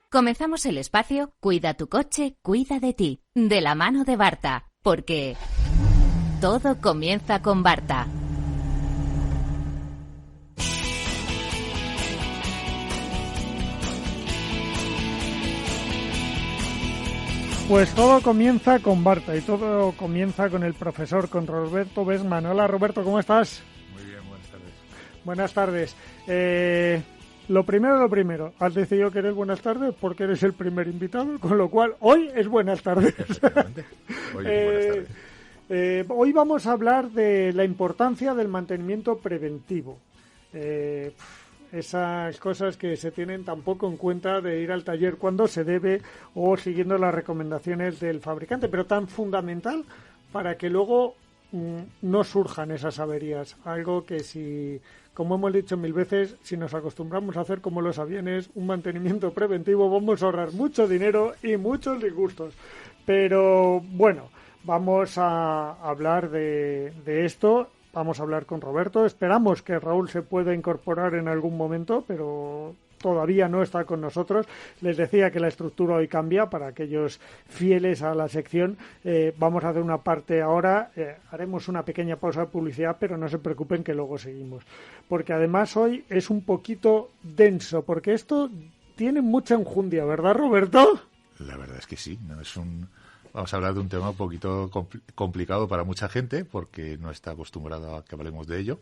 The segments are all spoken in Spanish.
Comenzamos el espacio Cuida tu coche, cuida de ti, de la mano de Barta, porque todo comienza con Barta. Pues todo comienza con Barta y todo comienza con el profesor, con Roberto Besman. Hola Roberto, ¿cómo estás? Muy bien, buenas tardes. Buenas tardes. Lo primero, has decidido que eres buenas tardes porque eres el primer invitado, con lo cual hoy es buenas tardes. Hoy es buenas tardes. Hoy vamos a hablar de la importancia del mantenimiento preventivo. Esas cosas que se tienen tan poco en cuenta de ir al taller cuando se debe o siguiendo las recomendaciones del fabricante, pero tan fundamental para que luego no surjan esas averías. Algo que si, como hemos dicho mil veces, si nos acostumbramos a hacer como los aviones, un mantenimiento preventivo, vamos a ahorrar mucho dinero y muchos disgustos. Pero bueno, vamos a hablar de esto. Vamos a hablar con Roberto. Esperamos que Raúl se pueda incorporar en algún momento, pero todavía no está con nosotros. Les decía que la estructura hoy cambia para aquellos fieles a la sección. Vamos a hacer una parte ahora. Haremos una pequeña pausa de publicidad, pero no se preocupen que luego seguimos. Porque además hoy es un poquito denso, porque esto tiene mucha enjundia, ¿verdad, Roberto? La verdad es que sí. Vamos a hablar de un tema un poquito complicado para mucha gente porque no está acostumbrado a que hablemos de ello,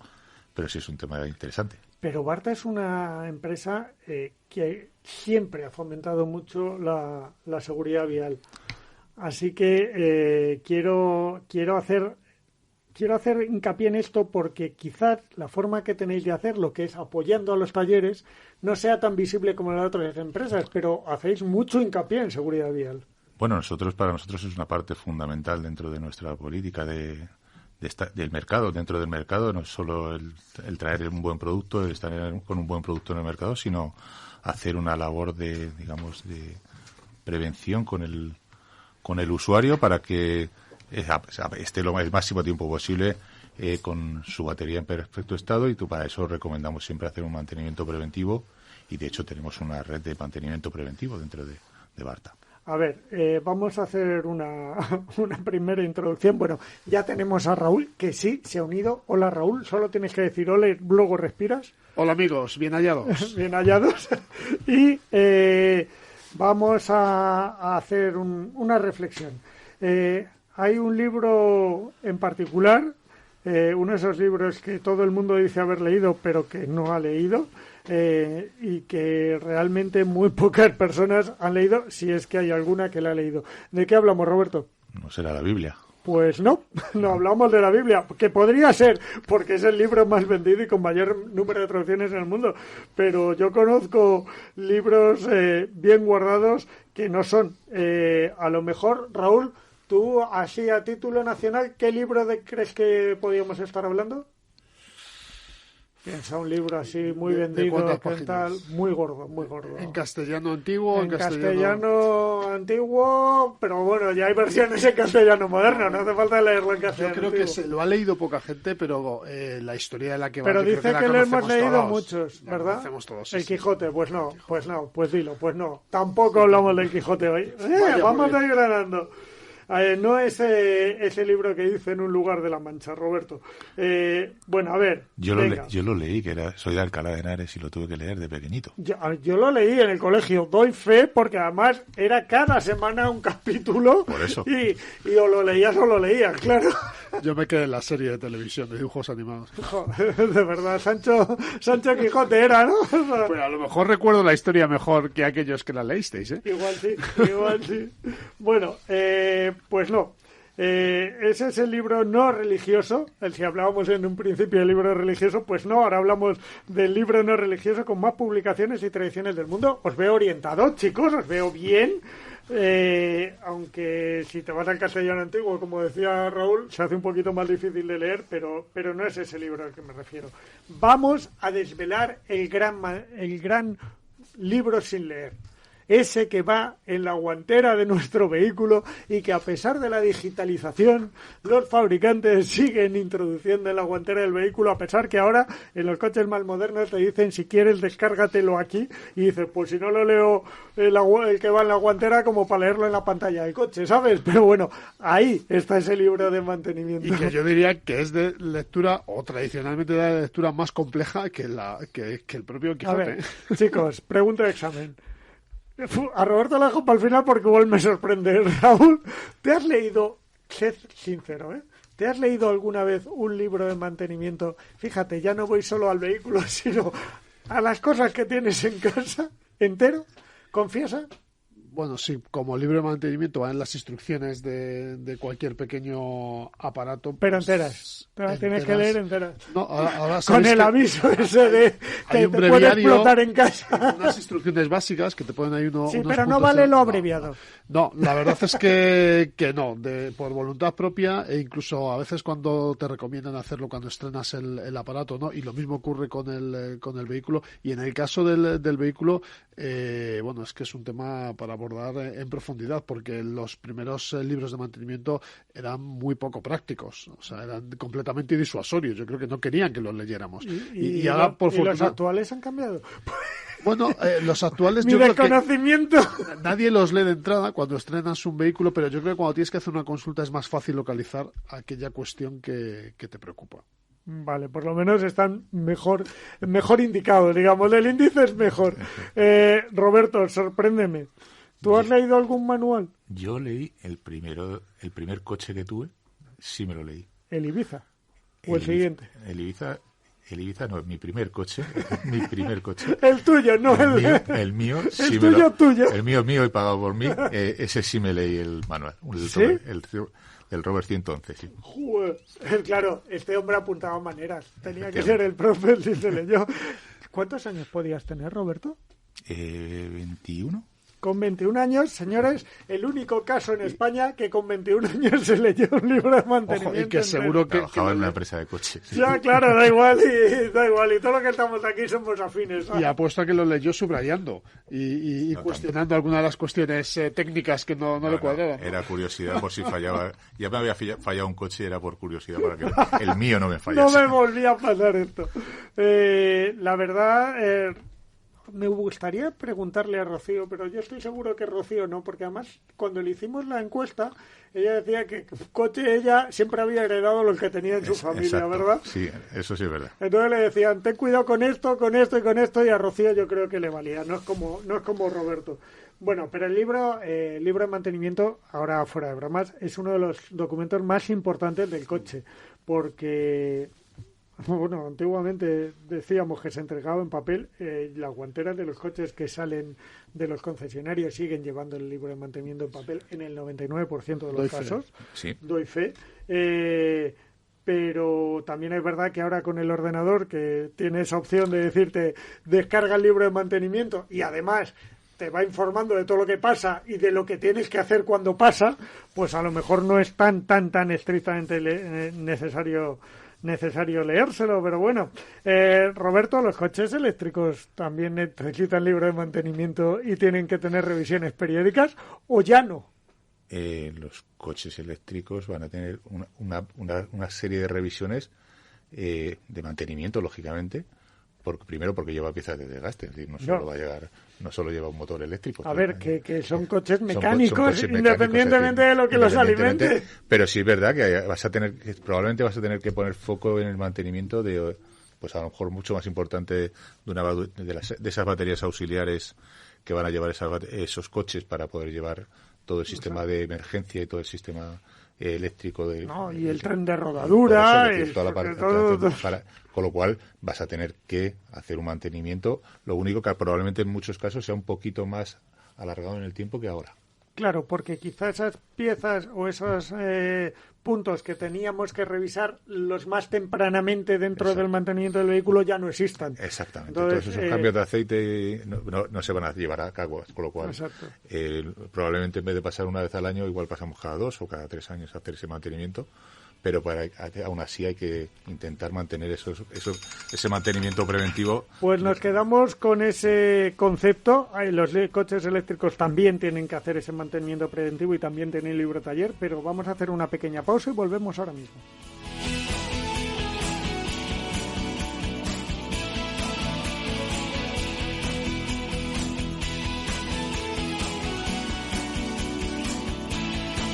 pero sí es un tema interesante. Pero Barta es una empresa que siempre ha fomentado mucho la seguridad vial. Así que quiero hacer hincapié en esto porque quizás la forma que tenéis de hacerlo, que es apoyando a los talleres, no sea tan visible como la de otras empresas, pero hacéis mucho hincapié en seguridad vial. Bueno, para nosotros es una parte fundamental dentro de nuestra política del mercado. Dentro del mercado no es solo el traer un buen producto, el estar con un buen producto en el mercado, sino hacer una labor de prevención con el usuario para que esté el máximo tiempo posible con su batería en perfecto estado, y para eso recomendamos siempre hacer un mantenimiento preventivo, y de hecho tenemos una red de mantenimiento preventivo dentro de Barta. A ver, vamos a hacer una primera introducción. Bueno, ya tenemos a Raúl, que sí, se ha unido. Hola, Raúl, solo tienes que decir hola y luego respiras. Hola, amigos, bien hallados. Bien hallados. Y vamos a hacer una reflexión. Hay un libro en particular, uno de esos libros que todo el mundo dice haber leído, pero que no ha leído, y que realmente muy pocas personas han leído, si es que hay alguna que la ha leído. ¿De qué hablamos, Roberto? ¿No será la Biblia? Pues no hablamos de la Biblia, que podría ser, porque es el libro más vendido y con mayor número de traducciones en el mundo, pero yo conozco libros bien guardados que no son. A lo mejor, Raúl, tú, así a título nacional, ¿qué libro crees que podíamos estar hablando? Piensa un libro así muy vendido, tal, muy gordo. ¿En castellano antiguo? En castellano antiguo, pero bueno, ya hay versiones en castellano moderno, no hace falta leerlo en castellano. Yo creo antiguo. que se lo ha leído poca gente, pero la historia de la que va... Pero dice que lo hemos leído todos. muchos, ¿verdad? Conocemos todos, El sí. Quijote, pues dilo, pues no. Tampoco hablamos del Quijote hoy. Vamos a ir ganando. No es ese libro que dice En un lugar de la Mancha, Roberto. Bueno, a ver. Yo lo leí, soy de Alcalá de Henares y lo tuve que leer de pequeñito. Yo lo leí en el colegio, doy fe, porque además era cada semana un capítulo. Por eso. Y o lo leías, claro. Yo me quedé en la serie de televisión de dibujos animados. De verdad, Sancho Quijote era, ¿no? Pero a lo mejor recuerdo la historia mejor que aquellos que la leísteis, ¿eh? Igual sí. Bueno, pues no. Ese es el libro no religioso. Si hablábamos en un principio del libro religioso, pues no, ahora hablamos del libro no religioso con más publicaciones y tradiciones del mundo. Os veo orientados, chicos, os veo bien. Aunque si te vas al castellano antiguo, como decía Raúl, se hace un poquito más difícil de leer, pero no es ese libro al que me refiero. Vamos a desvelar el gran libro sin leer. ese que va en la guantera de nuestro vehículo y que a pesar de la digitalización los fabricantes siguen introduciendo en la guantera del vehículo, a pesar que ahora en los coches más modernos te dicen si quieres descárgatelo aquí y dices pues si no lo leo el que va en la guantera como para leerlo en la pantalla del coche, ¿sabes? Pero bueno, ahí está ese libro de mantenimiento. Y que yo diría que es de lectura o tradicionalmente de lectura más compleja que el propio Quijote. A ver, chicos, pregunta de examen. A Roberto la dejo para el final porque igual me sorprende. Raúl, ¿te has leído, sé sincero, ¿te has leído alguna vez un libro de mantenimiento? Fíjate, ya no voy solo al vehículo, sino a las cosas que tienes en casa, entero, ¿confiesa? Bueno, sí, como libro de mantenimiento van las instrucciones de cualquier pequeño aparato. Pero enteras. Te las tienes que leer enteras. No, ahora con el aviso ese de que te puede explotar en casa. Unas instrucciones básicas que te ponen ahí Sí, pero no vale lo abreviado. No, la verdad es que no. Por voluntad propia e incluso a veces cuando te recomiendan hacerlo cuando estrenas el aparato, ¿no? Y lo mismo ocurre con el vehículo. Y en el caso del vehículo, bueno, es que es un tema para abordar en profundidad porque los primeros libros de mantenimiento eran muy poco prácticos, o sea, eran completamente disuasorios. Yo creo que no querían que los leyéramos. Y ahora, por fortuna, los actuales han cambiado. Bueno, los actuales... Mi desconocimiento. Nadie los lee de entrada cuando estrenas un vehículo, pero yo creo que cuando tienes que hacer una consulta es más fácil localizar aquella cuestión que te preocupa. Vale, por lo menos están mejor indicados, digamos, el índice es mejor. Roberto, sorpréndeme. ¿Tú has leído algún manual? Yo leí el primer coche que tuve, sí me lo leí. ¿El Ibiza? ¿O el siguiente? El Ibiza no, mi primer coche. El tuyo, no el mío. El tuyo. El mío y pagado por mí. Ese sí me leí el manual. ¿Sí? El Robert 111, sí. Joder, claro, este hombre apuntaba maneras. Tenía que ser el profe, si se leyó. ¿Cuántos años podías tener, Roberto? 21. Con 21 años, señores, el único caso en España que con 21 años se leyó un libro de mantenimiento. Ojo, y que seguro que... Trabajaba en una empresa de coches. Sí. Ya, claro, da igual. Y todo lo que estamos aquí somos afines. Y apuesto a que lo leyó subrayando y cuestionando algunas de las cuestiones técnicas que no le cuadraban. Era curiosidad por si fallaba. Ya me había fallado un coche y era por curiosidad para que el mío no me fallase. No me volvía a pasar esto. La verdad... me gustaría preguntarle a Rocío, pero yo estoy seguro que Rocío no, porque además cuando le hicimos la encuesta, ella decía que coche ella siempre había heredado lo que tenía en su familia, exacto. ¿verdad? Sí, eso sí es verdad. Entonces le decían, ten cuidado con esto, y a Rocío yo creo que le valía, no es como Roberto. Bueno, pero el libro de mantenimiento, ahora fuera de bromas, es uno de los documentos más importantes del coche, porque... Bueno, antiguamente decíamos que se entregaba en papel. Las guanteras de los coches que salen de los concesionarios siguen llevando el libro de mantenimiento en papel en el 99% de los casos. Sí. Doy fe. Pero también es verdad que ahora con el ordenador, que tiene esa opción de decirte descarga el libro de mantenimiento y además te va informando de todo lo que pasa y de lo que tienes que hacer cuando pasa, pues a lo mejor no es tan estrictamente necesario leérselo, pero bueno. Roberto, ¿los coches eléctricos también necesitan libro de mantenimiento y tienen que tener revisiones periódicas o ya no? Los coches eléctricos van a tener una serie de revisiones de mantenimiento, lógicamente. Primero porque lleva piezas de desgaste, es decir, no solo lleva un motor eléctrico. A ver, que son coches mecánicos, independientemente de lo que los alimente. Pero sí es verdad que probablemente vas a tener que poner foco en el mantenimiento de, pues a lo mejor mucho más importante de esas baterías auxiliares que van a llevar esos coches para poder llevar todo el sistema de emergencia y todo el sistema eléctrico y el tren de rodadura con lo cual vas a tener que hacer un mantenimiento, lo único que probablemente en muchos casos sea un poquito más alargado en el tiempo que ahora. Claro, porque quizá esas piezas o esos puntos que teníamos que revisar los más tempranamente dentro del mantenimiento del vehículo ya no existan. Exactamente. Entonces esos cambios de aceite no se van a llevar a cabo, con lo cual probablemente en vez de pasar una vez al año, igual pasamos cada 2 o cada 3 años a hacer ese mantenimiento, pero aún así hay que intentar mantener ese mantenimiento preventivo. Pues nos quedamos con ese concepto. Los coches eléctricos también tienen que hacer ese mantenimiento preventivo y también tienen libro taller, pero vamos a hacer una pequeña pausa y volvemos ahora mismo.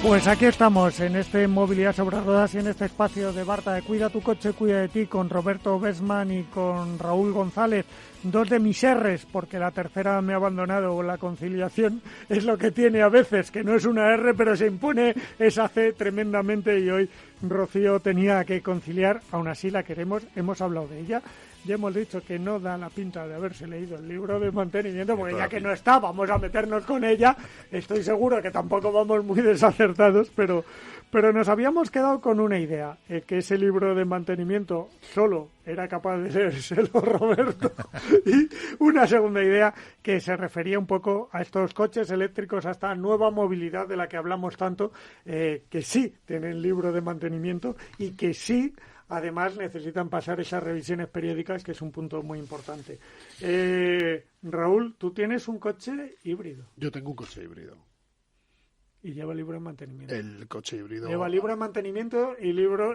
Pues aquí estamos, en este Movilidad sobre Ruedas y en este espacio de Barta de Cuida tu Coche, Cuida de Ti, con Roberto Besman y con Raúl González, dos de mis R's, porque la tercera me ha abandonado. La conciliación es lo que tiene a veces, que no es una R, pero se impone esa C tremendamente, y hoy Rocío tenía que conciliar. Aún así la queremos, hemos hablado de ella. Ya hemos dicho que no da la pinta de haberse leído el libro de mantenimiento, porque ya que no está, vamos a meternos con ella. Estoy seguro que tampoco vamos muy desacertados, pero nos habíamos quedado con una idea, que ese libro de mantenimiento solo era capaz de leérselo Roberto, y una segunda idea que se refería un poco a estos coches eléctricos, a esta nueva movilidad de la que hablamos tanto, que sí tienen libro de mantenimiento y que sí, además, necesitan pasar esas revisiones periódicas, que es un punto muy importante. Raúl, tú tienes un coche híbrido. Yo tengo un coche híbrido. Y lleva libro de mantenimiento. El coche híbrido. Lleva libro de mantenimiento y libro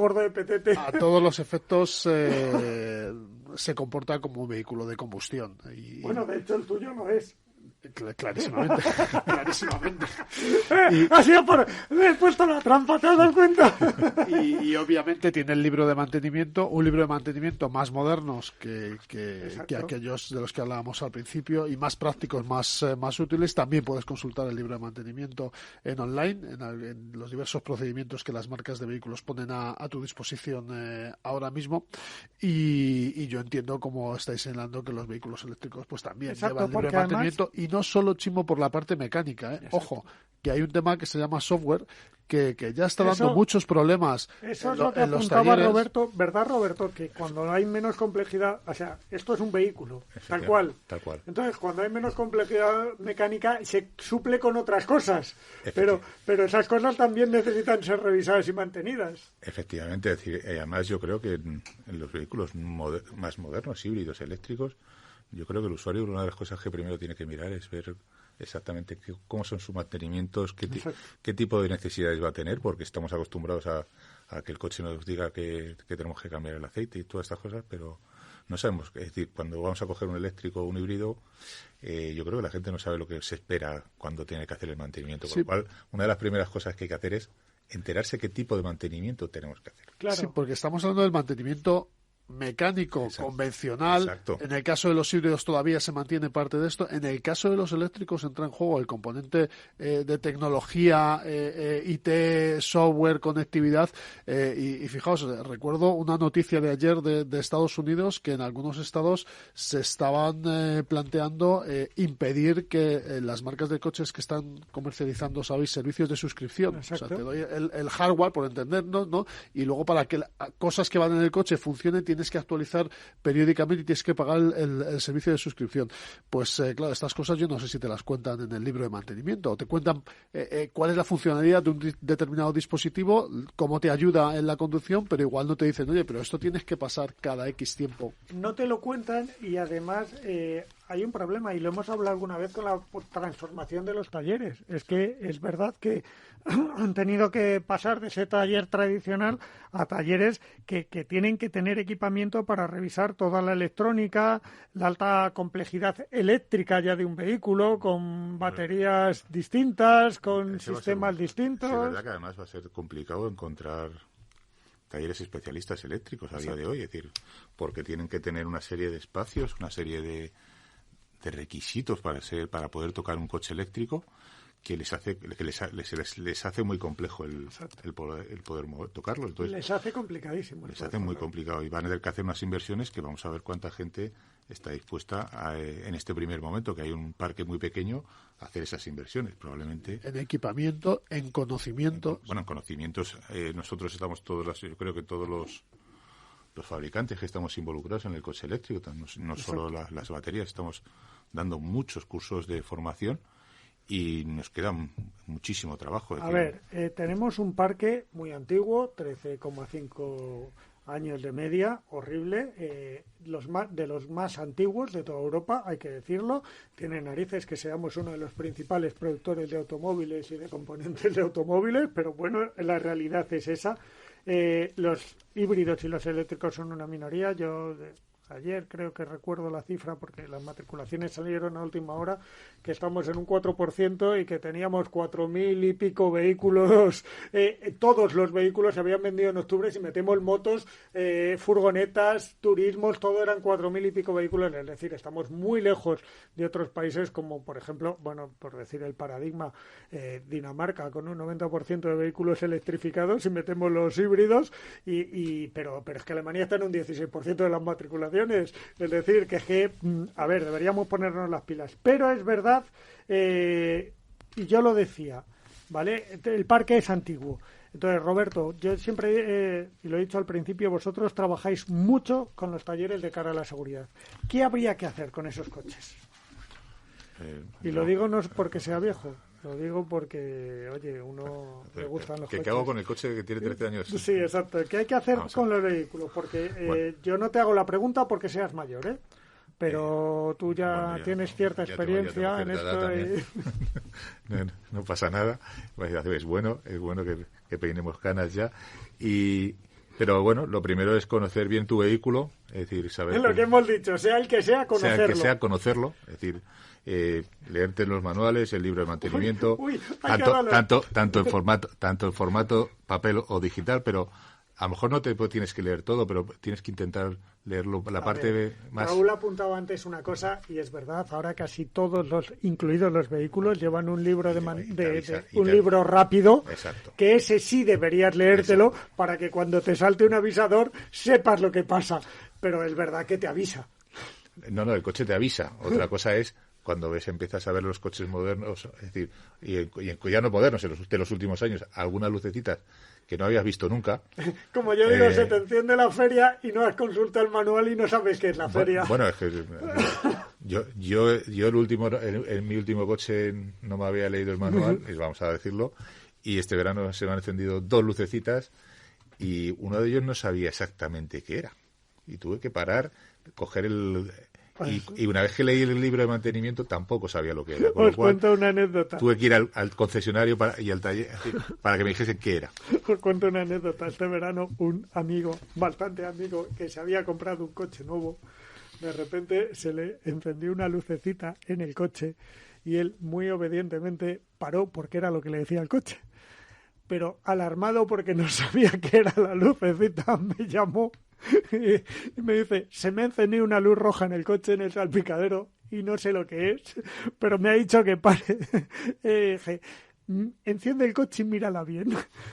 gordo de PTT. A todos los efectos se comporta como un vehículo de combustión. Bueno, de hecho el tuyo no es. Clarísimamente. Clarísimamente. Así me he puesto la trampa, ¿te has dado cuenta? Y obviamente tiene el libro de mantenimiento, un libro de mantenimiento más modernos que aquellos de los que hablábamos al principio, y más prácticos, más útiles. También puedes consultar el libro de mantenimiento en online, en los diversos procedimientos que las marcas de vehículos ponen a tu disposición ahora mismo. Y yo entiendo, como estáis señalando, que los vehículos eléctricos pues también llevan libro de mantenimiento. Y no solo, Chimo, por la parte mecánica, Ojo, que hay un tema que se llama software que ya está dando muchos problemas. Eso es lo que apuntaba Roberto, ¿verdad, Roberto? Que cuando hay menos complejidad, o sea, esto es un vehículo, tal cual. Entonces, cuando hay menos complejidad mecánica, se suple con otras cosas. Pero esas cosas también necesitan ser revisadas y mantenidas. Efectivamente, es decir, además yo creo que en los vehículos más modernos, híbridos, eléctricos, yo creo que el usuario, una de las cosas que primero tiene que mirar es ver exactamente cómo son sus mantenimientos, qué tipo de necesidades va a tener, porque estamos acostumbrados a que el coche nos diga que tenemos que cambiar el aceite y todas estas cosas, pero no sabemos. Es decir, cuando vamos a coger un eléctrico o un híbrido, yo creo que la gente no sabe lo que se espera cuando tiene que hacer el mantenimiento. Sí. Por lo cual, una de las primeras cosas que hay que hacer es enterarse qué tipo de mantenimiento tenemos que hacer. Claro. Sí, porque estamos hablando del mantenimiento mecánico, convencional. Exacto. En el caso de los híbridos todavía se mantiene parte de esto. En el caso de los eléctricos entra en juego el componente de tecnología, IT, software, conectividad. Y fijaos, recuerdo una noticia de ayer de Estados Unidos, que en algunos estados se estaban planteando impedir que las marcas de coches que están comercializando, ¿sabéis?, servicios de suscripción. Exacto. O sea, te doy el hardware, por entendernos, ¿no? Y luego, para que cosas que van en el coche funcionen, tienes que actualizar periódicamente y tienes que pagar el servicio de suscripción. Pues claro, estas cosas yo no sé si te las cuentan en el libro de mantenimiento, o te cuentan cuál es la funcionalidad de un determinado dispositivo, cómo te ayuda en la conducción, pero igual no te dicen, oye, pero esto tienes que pasar cada X tiempo. No te lo cuentan, y además hay un problema, y lo hemos hablado alguna vez con la transformación de los talleres. Es que es verdad que han tenido que pasar de ese taller tradicional a talleres que tienen que tener equipamiento para revisar toda la electrónica, la alta complejidad eléctrica ya de un vehículo, con baterías distintas, con sistemas distintos. Sí, es verdad que además va a ser complicado encontrar talleres especialistas eléctricos a día de hoy, es decir, porque tienen que tener una serie de espacios, una serie de requisitos para poder tocar un coche eléctrico, que les hace muy complejo el poder tocarlo. Entonces, les hace complicadísimo. Les hace muy complicado, y van a tener que hacer unas inversiones que vamos a ver cuánta gente está dispuesta en este primer momento, que hay un parque muy pequeño, a hacer esas inversiones, probablemente. En equipamiento, en conocimientos. En conocimientos, nosotros estamos yo creo que todos los fabricantes que estamos involucrados en el coche eléctrico, no solo las baterías, estamos dando muchos cursos de formación, y nos queda muchísimo trabajo. A ver, tenemos un parque muy antiguo, 13,5 años de media, horrible, de los más antiguos de toda Europa, hay que decirlo. Tiene narices que seamos uno de los principales productores de automóviles y de componentes de automóviles, pero bueno, la realidad es esa. Los híbridos y los eléctricos son una minoría. Yo ayer creo que recuerdo la cifra, porque las matriculaciones salieron a última hora, que estamos en un 4% y que teníamos 4.000 y pico vehículos. Todos los vehículos se habían vendido en octubre. Si metemos motos, furgonetas, turismos, todo eran 4.000 y pico vehículos. Es decir, estamos muy lejos de otros países como, por ejemplo, bueno, por decir el paradigma, Dinamarca, con un 90% de vehículos electrificados, si metemos los híbridos, pero es que Alemania está en un 16% de las matriculaciones. Es decir, a ver, deberíamos ponernos las pilas. Pero es verdad, y yo lo decía, ¿vale? El parque es antiguo. Entonces, Roberto, yo siempre, y lo he dicho al principio, vosotros trabajáis mucho con los talleres de cara a la seguridad. ¿Qué habría que hacer con esos coches? Y lo digo no es porque sea viejo, lo digo porque, oye, uno le gustan los coches. ¿Qué hago con el coche que tiene 13 años? Sí, exacto. ¿Qué hay que hacer con los vehículos? Porque yo no te hago la pregunta porque seas mayor, ¿eh? Pero tú ya tienes cierta experiencia en esto. No pasa nada. Es bueno que peinemos canas ya. Pero bueno, lo primero es conocer bien tu vehículo, es decir, saber... Es lo que hemos dicho, sea el que sea, conocerlo. Sea el que sea, conocerlo, es decir, leerte los manuales, el libro de mantenimiento, tanto en formato papel o digital, pero a lo mejor no te tienes que leer todo, pero tienes que intentar leerlo la parte más... Raúl apuntaba antes una cosa, y es verdad, ahora casi todos incluidos los vehículos, llevan un libro libro rápido. Exacto. Que ese sí deberías leértelo. Exacto. Para que cuando te salte un avisador sepas lo que pasa. Pero es verdad que te avisa. No, el coche te avisa. Otra cosa es cuando empiezas a ver los coches modernos, es decir, y ya no modernos, de los últimos años, algunas lucecitas que no habías visto nunca. Como yo digo, se te enciende la feria y no has consultado el manual y no sabes qué es la feria. Bueno, es que yo en mi último coche no me había leído el manual, vamos a decirlo, y este verano se me han encendido 2 lucecitas y uno de ellos no sabía exactamente qué era. Y tuve que parar, coger y una vez que leí el libro de mantenimiento tampoco sabía lo que era. Os cuento una anécdota. Tuve que ir al concesionario y al taller para que me dijesen qué era. Os cuento una anécdota. Este verano un amigo, bastante amigo, que se había comprado un coche nuevo, de repente se le encendió una lucecita en el coche y él muy obedientemente paró porque era lo que le decía el coche. Pero alarmado porque no sabía qué era la lucecita, me llamó y me dice, se me ha encendido una luz roja en el coche, en el salpicadero, y no sé lo que es, pero me ha dicho que pare. Dije, enciende el coche y mírala bien.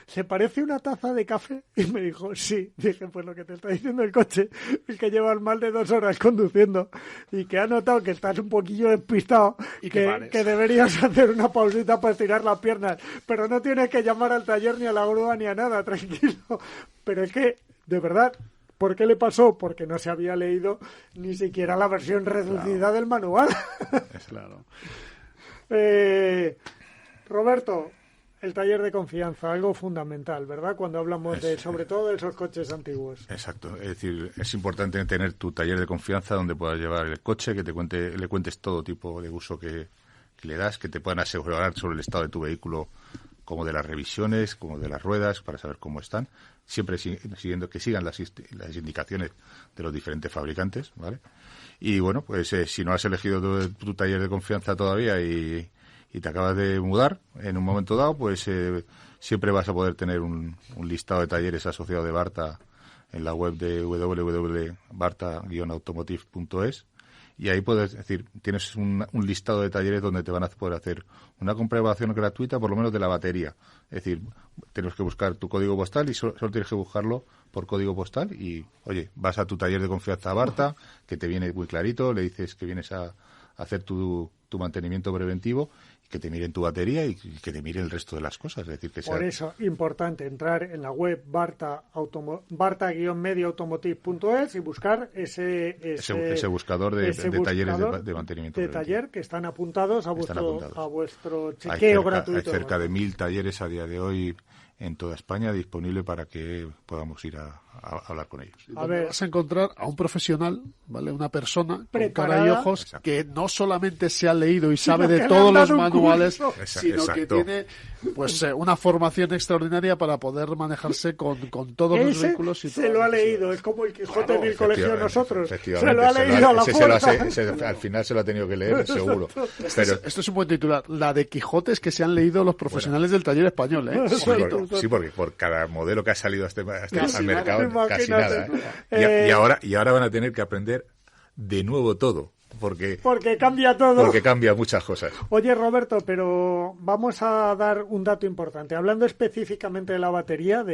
¿Se parece una taza de café? Y me dijo, sí. Dije, pues lo que te está diciendo el coche es que llevas más de 2 horas conduciendo y que ha notado que estás un poquillo despistado y que deberías hacer una pausita para estirar las piernas, pero no tienes que llamar al taller ni a la grúa ni a nada, tranquilo. Pero es que, de verdad, ¿por qué le pasó? Porque no se había leído ni siquiera la versión reducida del manual. Claro. Roberto, el taller de confianza, algo fundamental, ¿verdad? Cuando hablamos sobre todo de esos coches antiguos. Exacto, es decir, es importante tener tu taller de confianza donde puedas llevar el coche, que le cuentes todo tipo de uso que le das, que te puedan asegurar sobre el estado de tu vehículo, como de las revisiones, como de las ruedas, para saber cómo están, siempre siguiendo que sigan las indicaciones de los diferentes fabricantes, ¿vale? Y bueno, pues si no has elegido tu taller de confianza todavía y te acabas de mudar en un momento dado, pues siempre vas a poder tener un listado de talleres asociado de Barta en la web de www.barta-automotive.es, y ahí tienes un listado de talleres donde te van a poder hacer una comprobación gratuita, por lo menos de la batería. Es decir, tienes que buscar tu código postal y solo tienes que buscarlo por código postal y, oye, vas a tu taller de confianza Barta, que te viene muy clarito, le dices que vienes a hacer tu mantenimiento preventivo, que te miren tu batería y que te miren el resto de las cosas. Es decir, que Por eso, importante entrar en la web barta-medioautomotive.es y buscar ese buscador de talleres de mantenimiento de preventivo. taller que están apuntados a vuestro chequeo gratuito. Hay cerca de 1.000 talleres a día de hoy en toda España disponible para que podamos ir a hablar con ellos. A ver, vas a encontrar a un profesional, ¿vale? Una persona preparada, con cara y ojos. Exacto. Que no solamente se ha leído y sabe de todos los manuales, sino que tiene pues una formación extraordinaria para poder manejarse con todos los vehículos. Y se lo ha leído, es como el Quijote en el colegio nosotros. Se Efectivamente, lo ha leído a la fuerza. Al final se lo ha tenido que leer, seguro. Esto es un buen titular. La de Quijotes que se han leído los profesionales del taller español, ¿eh? Sí, porque por cada modelo que ha salido al mercado, casi Imagínate. nada. Y ahora van a tener que aprender de nuevo todo. Porque cambia todo. Porque cambia muchas cosas. Oye, Roberto, pero vamos a dar un dato importante. Hablando específicamente de la batería,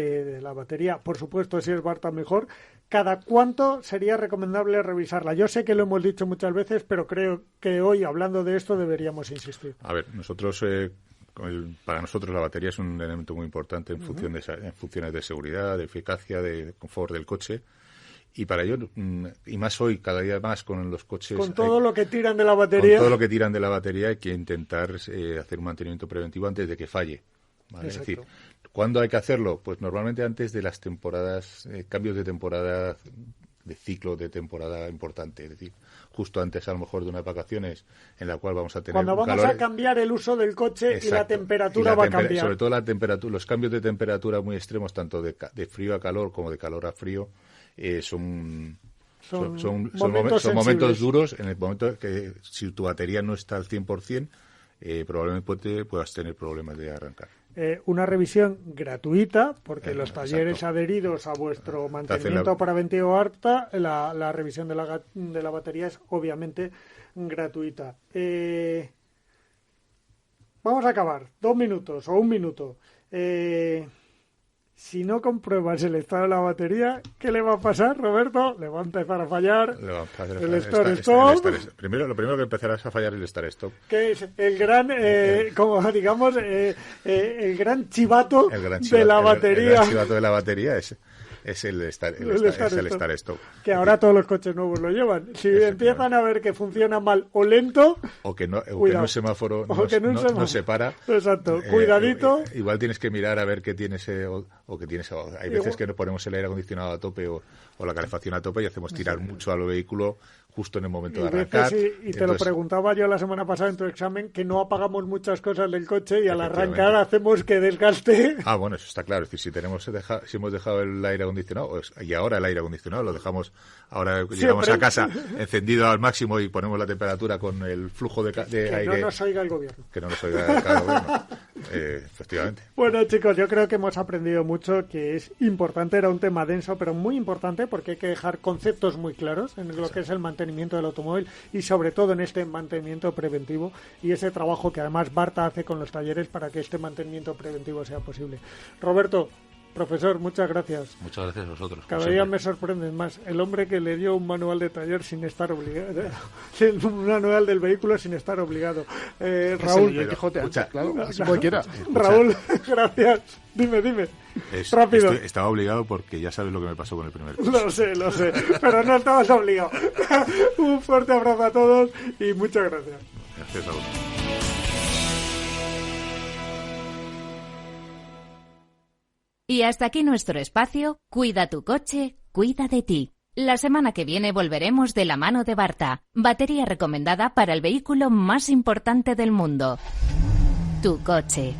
por supuesto, si es Barta mejor, ¿cada cuánto sería recomendable revisarla? Yo sé que lo hemos dicho muchas veces, pero creo que hoy, hablando de esto, deberíamos insistir. A ver, para nosotros la batería es un elemento muy importante en funciones de seguridad, de eficacia, de confort del coche. Y para ello, y más hoy, cada día más con los coches... Con todo lo que tiran de la batería. Con todo lo que tiran de la batería hay que intentar hacer un mantenimiento preventivo antes de que falle. ¿Vale? Es decir, ¿cuándo hay que hacerlo? Pues normalmente antes de las temporadas, cambios de temporada, de ciclo de temporada importante. Es decir, justo antes a lo mejor de unas vacaciones en la cual vamos a tener cuando vamos a cambiar el uso del coche. Exacto. Y la temperatura va a cambiar. Sobre todo los cambios de temperatura muy extremos, tanto de frío a calor como de calor a frío, son momentos duros en el momento que si tu batería no está al 100%, probablemente puedas tener problemas de arrancar. Una revisión gratuita, porque los talleres exacto. adheridos a vuestro mantenimiento preventivo Barta, la revisión de la batería es obviamente gratuita. Vamos a acabar. 2 minutos o 1 minuto. Si no compruebas el estado de la batería, ¿qué le va a pasar, Roberto? Le va a empezar a fallar el start-stop. Lo primero que empezarás a fallar es el start-stop. Que es el gran, como digamos, el gran chivato de la batería. El gran chivato de la batería es el start-stop. Que ahora todos los coches nuevos lo llevan. Si empiezan a ver que funciona mal o lento, o que un semáforo no se para. Exacto, cuidadito. Igual tienes que mirar a ver qué tienes hay veces que nos ponemos el aire acondicionado a tope o la calefacción a tope y hacemos tirar mucho al vehículo justo en el momento de arrancar. Y te lo preguntaba yo la semana pasada en tu examen, que no apagamos muchas cosas del coche y al arrancar hacemos que desgaste. Bueno, eso está claro. Es decir, si hemos dejado el aire acondicionado, y ahora el aire acondicionado lo dejamos, ahora llegamos a casa encendido al máximo y ponemos la temperatura con el flujo de aire. Que no nos oiga el gobierno. Que no nos oiga el gobierno. Efectivamente. Bueno, chicos, yo creo que hemos aprendido mucho, que es importante, era un tema denso, pero muy importante, porque hay que dejar conceptos muy claros en lo que es el mantenimiento del automóvil y sobre todo en este mantenimiento preventivo y ese trabajo que además Barta hace con los talleres para que este mantenimiento preventivo sea posible. Roberto, profesor, muchas gracias. Muchas gracias a vosotros. Cada día me sorprendes más. El hombre que le dio un manual de taller sin estar obligado, un manual del vehículo sin estar obligado. Raúl, Raúl, gracias. Dime. Rápido. Estaba obligado porque ya sabes lo que me pasó con el primer curso. Lo sé, pero no estabas obligado. Un fuerte abrazo a todos y muchas gracias. Gracias a vosotros. Y hasta aquí nuestro espacio Cuida tu coche, cuida de ti. La semana que viene volveremos de la mano de Barta, batería recomendada para el vehículo más importante del mundo, tu coche.